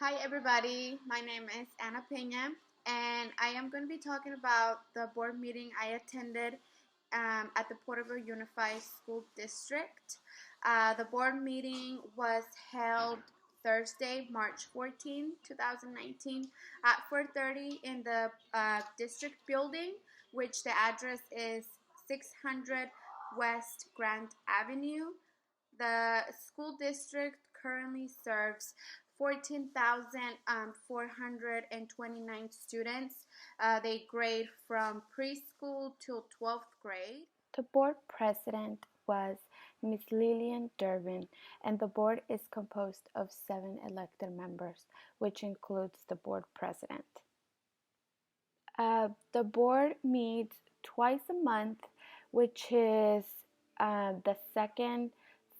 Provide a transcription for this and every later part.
Hi everybody, my name is Ana Pena and I am going to be talking about the board meeting I attended at the Porterville Unified School District. The board meeting was held Thursday, March 14, 2019 at 4:30 in the district building, which the address is 600 West Grant Avenue. The school district currently serves 14,429 students. They grade from preschool till 12th grade. The board president was Ms. Lillian Durbin, and the board is composed of 7 elected members, which includes the board president. The board meets twice a month, which is the second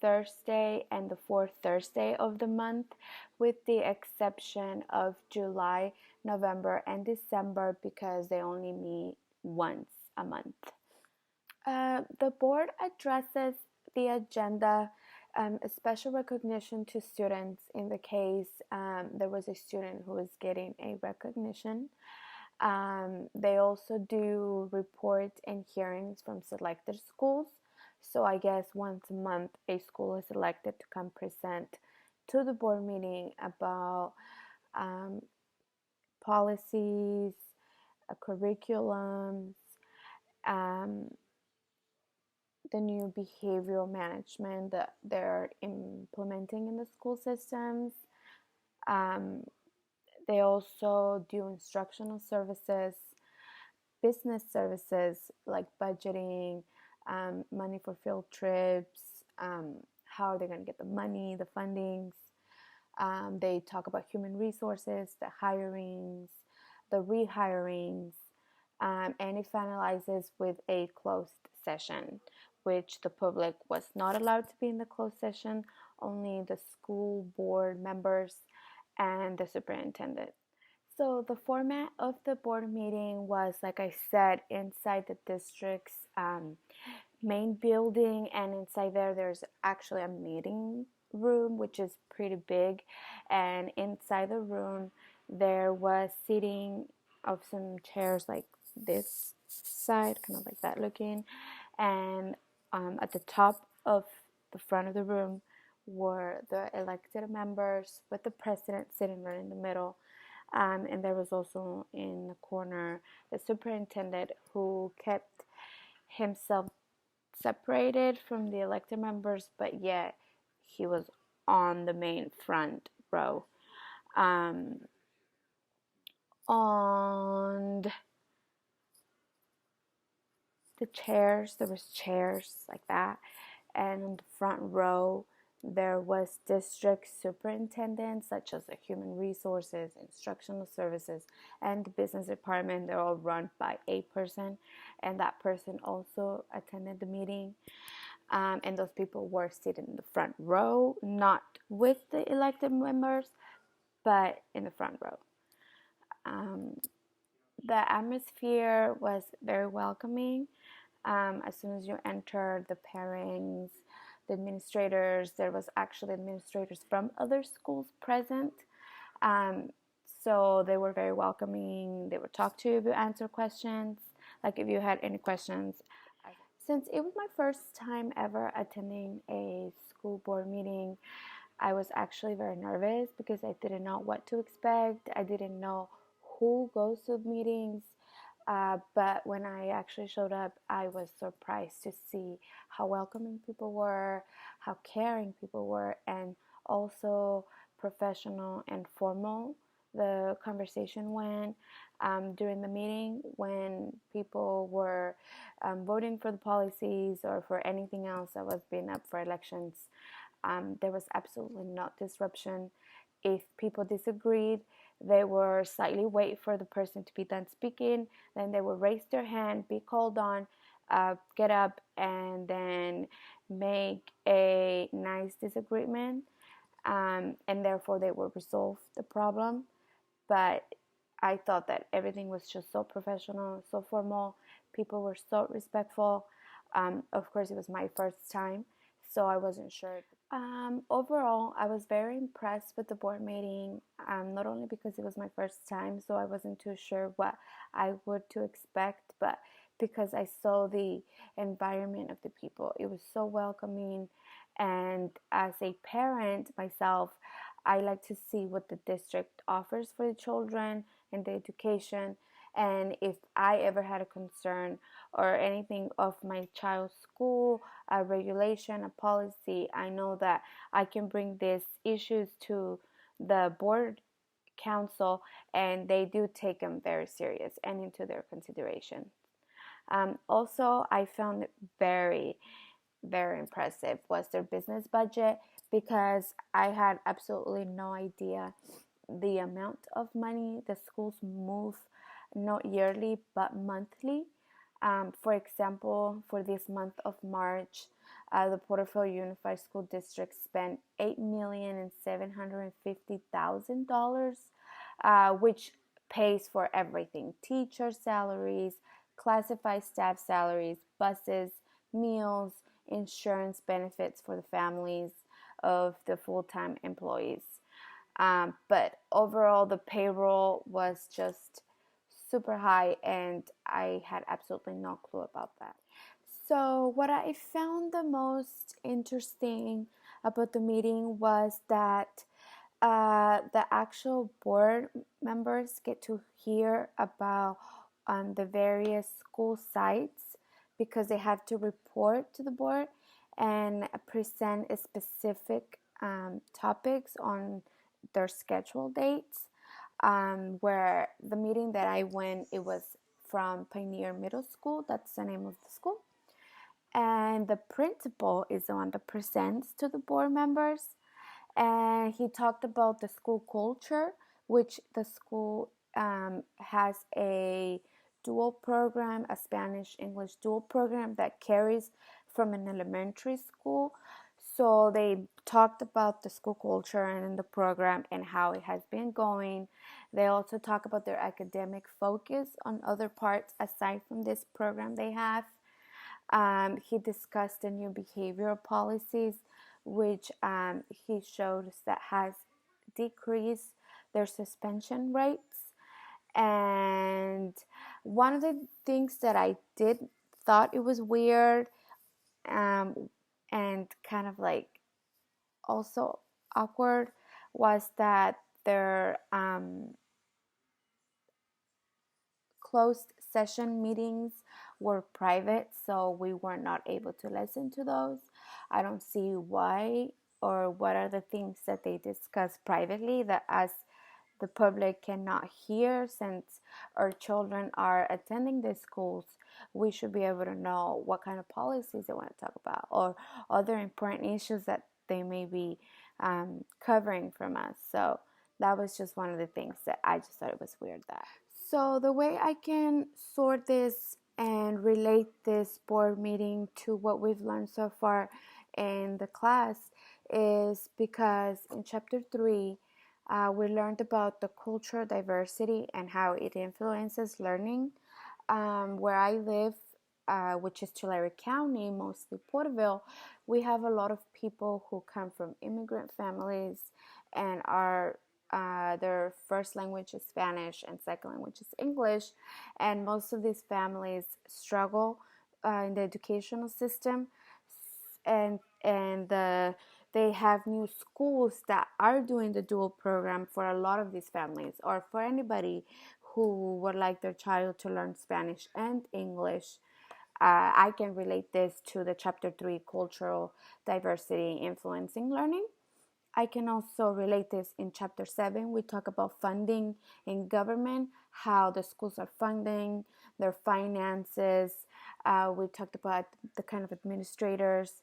Thursday and the fourth Thursday of the month, with the exception of July, November, and December because they only meet once a month. The board addresses the agenda, a special recognition to students in the case there was a student who was getting a recognition. They also do reports and hearings from selected schools. So I guess once a month a school is elected to come present to the board meeting about policies, curriculums, the new behavioral management that they're implementing in the school systems. They also do instructional services, business services like budgeting, money for field trips, how are they going to get the money, the fundings. They talk about human resources, the hirings, the rehirings, and it finalizes with a closed session, which the public was not allowed to be in the closed session, only the school board members and the superintendent. So the format of the board meeting was, like I said, inside the district's main building, and inside there's actually a meeting room which is pretty big, and inside the room there was seating of some chairs like this side, kind of like that looking, and at the top of the front of the room were the elected members with the president sitting right in the middle, and there was also in the corner the superintendent who kept himself separated from the elected members, but yet he was on the main front row. On the chairs, there was chairs like that, and on the front row there was district superintendents such as the human resources, instructional services, and the business department. They're all run by a person, and that person also attended the meeting. And those people were sitting in the front row, not with the elected members, but in the front row. The atmosphere was very welcoming. As soon as you entered, the parents, the administrators, there was actually administrators from other schools present. So they were very welcoming. They would talk to you if you answer questions, like if you had any questions. Since it was my first time ever attending a school board meeting, I was actually very nervous because I didn't know what to expect. I didn't know who goes to meetings. But when I actually showed up, I was surprised to see how welcoming people were, how caring people were, and also professional and formal the conversation went. During the meeting, when people were voting for the policies or for anything else that was being up for elections, there was absolutely no disruption. If people disagreed, they would slightly wait for the person to be done speaking, then they would raise their hand, be called on, get up, and then make a nice disagreement, and therefore they would resolve the problem. But I thought that everything was just so professional, so formal. People were so respectful. Of course, it was my first time, so I wasn't sure. Overall, I was very impressed with the board meeting, not only because it was my first time, so I wasn't too sure what I would to expect, but because I saw the environment of the people. It was so welcoming, and as a parent myself, I like to see what the district offers for the children and the education. And if I ever had a concern or anything of my child's school, a regulation, a policy, I know that I can bring these issues to the board council, and they do take them very serious and into their consideration. Also, I found it very impressive was their business budget, because I had absolutely no idea the amount of money the schools move, not yearly but monthly. For example, for this month of March, the Porterfield Unified School District spent $8,750,000, which pays for everything: teacher salaries, classified staff salaries, buses, meals, insurance benefits for the families of the full-time employees. But overall, the payroll was just super high, and I had absolutely no clue about that. So, what I found the most interesting about the meeting was that the actual board members get to hear about the various school sites, because they have to report to the board and present specific topics on their scheduled dates. Where the meeting that I went, it was from Pioneer Middle School. That's the name of the school. And the principal is the one that presents to the board members. And he talked about the school culture, which the school has a dual program, a Spanish English dual program that carries from an elementary school. So they talked about the school culture and the program and how it has been going. They also talk about their academic focus on other parts aside from this program they have. He discussed the new behavioral policies, which he showed us that has decreased their suspension rates. And one of the things that I did thought it was weird, and kind of like also awkward, was that their closed session meetings were private, so we were not able to listen to those. I don't see why, or what are the things that they discuss privately that us, the public, cannot hear. Since our children are attending the schools, we should be able to know what kind of policies they want to talk about, or other important issues that they may be covering from us. So that was just one of the things that I just thought it was weird that. So the way I can sort this and relate this board meeting to what we've learned so far in the class is because in chapter 3, we learned about the cultural diversity and how it influences learning. Where I live, which is Tulare County, mostly Porterville, we have a lot of people who come from immigrant families and are their first language is Spanish and second language is English, and most of these families struggle in the educational system, and they have new schools that are doing the dual program for a lot of these families, or for anybody who would like their child to learn Spanish and English. I can relate this to the chapter 3, cultural diversity influencing learning. I can also relate this in chapter 7. We talk about funding in government, how the schools are funding, their finances. We talked about the kind of administrators,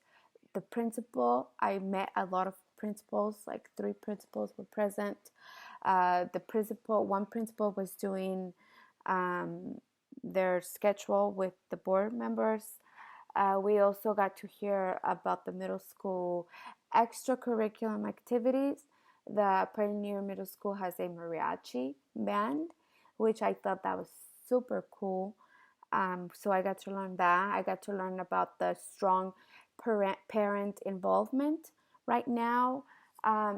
the principal. I met a lot of principals, like 3 principals were present. One principal was doing their schedule with the board members. We also got to hear about the middle school extracurriculum activities. The Pioneer Middle School has a mariachi band, which I thought that was super cool. So I got to learn that. I got to learn about the strong parent involvement right now,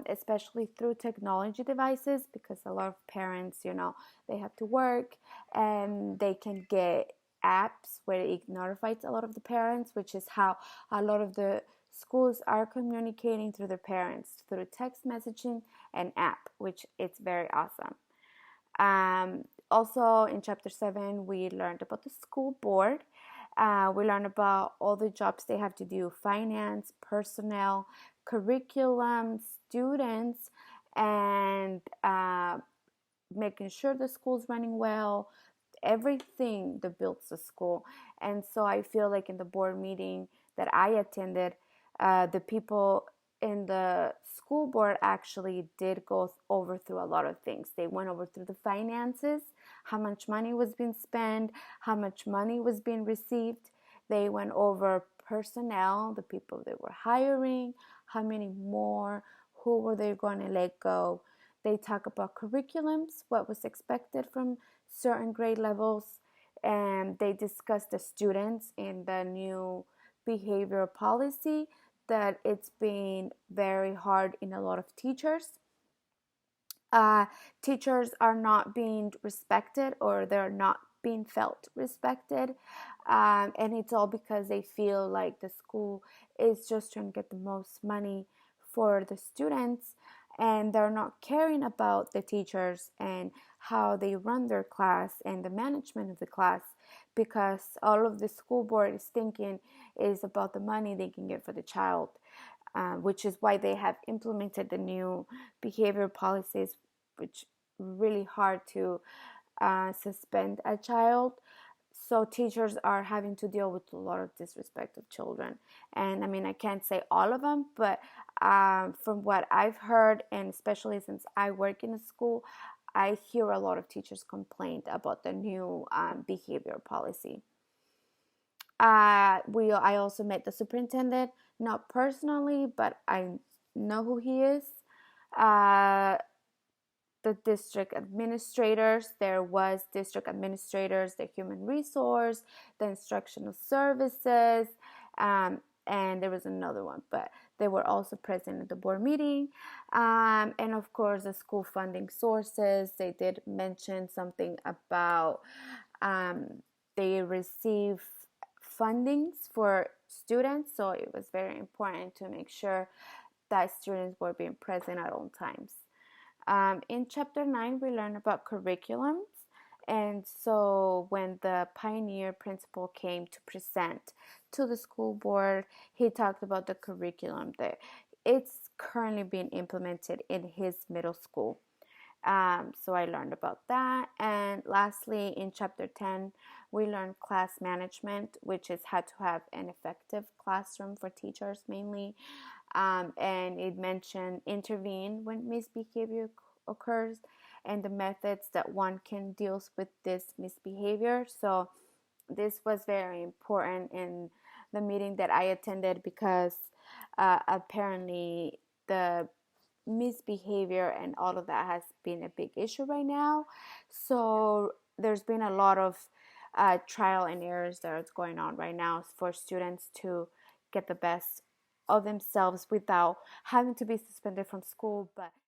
especially through technology devices, because a lot of parents, they have to work and they can get apps where it notifies a lot of the parents, which is how a lot of the schools are communicating through their parents through text messaging and app, which is very awesome. Also, in chapter 7, we learned about the school board. We learned about all the jobs they have to do: finance, personnel, curriculum, students, and making sure the school's running well, everything that builds the school. And so I feel like in the board meeting that I attended, the people in the school board actually did go over through a lot of things. They went over through the finances, how much money was being spent, how much money was being received. They went over personnel, the people they were hiring, how many more, who were they going to let go. They talk about curriculums, what was expected from certain grade levels, and they discuss the students in the new behavioral policy that it's been very hard in a lot of teachers. uh, Teachers are not being respected, or they're not being felt respected, and it's all because they feel like the school is just trying to get the most money for the students, and they're not caring about the teachers and how they run their class and the management of the class, because all of the school board is thinking is about the money they can get for the child, which is why they have implemented the new behavior policies, which really hard to suspend a child. So teachers are having to deal with a lot of disrespect of children. And I mean, I can't say all of them, but from what I've heard, and especially since I work in a school, I hear a lot of teachers complain about the new behavior policy. I also met the superintendent, not personally, but I know who he is. Uh, the district administrators, there was district administrators, the human resource, the instructional services, and there was another one, but they were also present at the board meeting. And of course, the school funding sources, they did mention something about they receive fundings for students, so it was very important to make sure that students were being present at all times. In chapter 9, we learn about curriculums. And so when the pioneer principal came to present to the school board, he talked about the curriculum that it's currently being implemented in his middle school. So I learned about that. And lastly, in chapter 10, we learned class management, which is how to have an effective classroom for teachers mainly. And it mentioned intervene when misbehavior occurs and the methods that one can deal with this misbehavior. So this was very important in the meeting that I attended, because apparently the misbehavior and all of that has been a big issue right now. So there's been a lot of trial and errors that are going on right now for students to get the best of themselves without having to be suspended from school. But